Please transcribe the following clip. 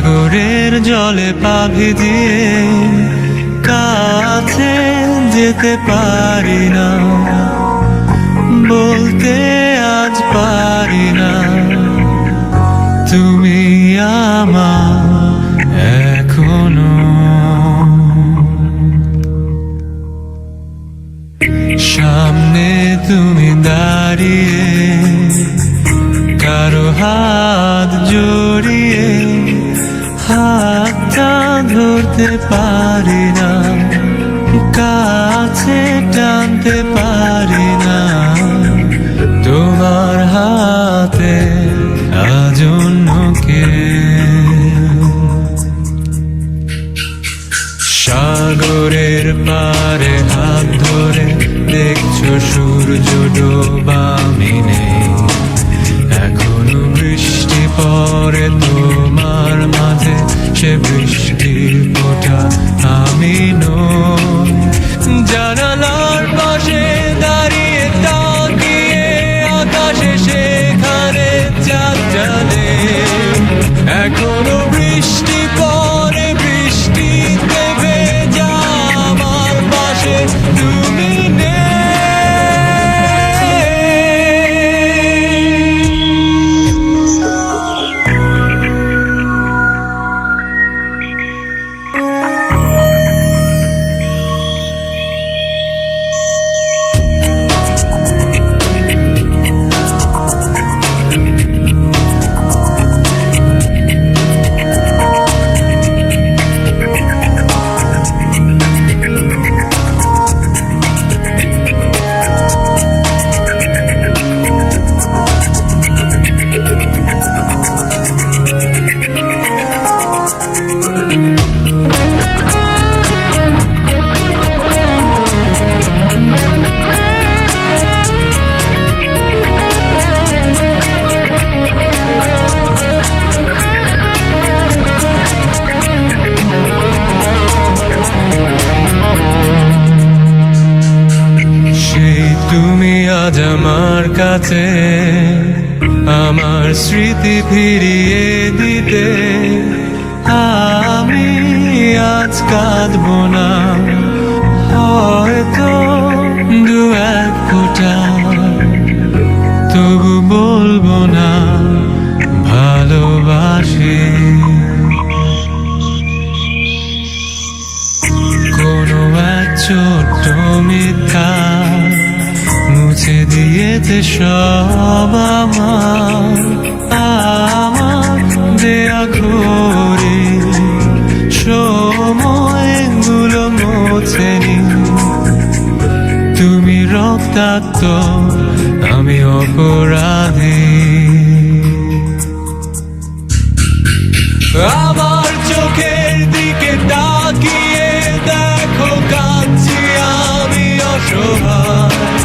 সাগরের জলে পা ভিজিয়ে কাছে যেতে পারি না, বলতে আজ পারি না তুমি আমার এখনো। সামনে তুমি দাঁড়িয়ে কারো হাত জড়িয়ে হাতটা ধরতে পারি না, কাছে টানতে পারি না তোমার হাতে আজ অন্য কেউ। সাগরের পারে হাত ধরে দেখছো সূর্য ডোবা আমি নেই, এখনো বৃষ্টি পড়ে তোমার মাঝে, সে বৃষ্টির ফোঁটা আমি নই। জানালার পাশে দাঁড়িয়ে তাকিয়ে আকাশে সেখানে চাঁদ জানে, এখনো বৃষ্টি পড়ে বৃষ্টিতে ভেজা আমার পাশে তুমি নেই। তুমি আজ আমার কাছে, আমার স্মৃতি ফিরিয়ে দিতে আমি আজ কাঁদবো না, হয়তো দু এক ফোঁটা তবু বলবো না ভালোবাসি। কোনো এক ছোট্ট মিথ্যা মুছে দিয়েছে সব আমার দেয়া ঘরে, সময়গুলো মোছেনি। তুমি রক্তাক্ত আমি অপরাধী, আমার চোখের দিকে তাকিয়ে দেখো কাঁদছি আমি অসহায়।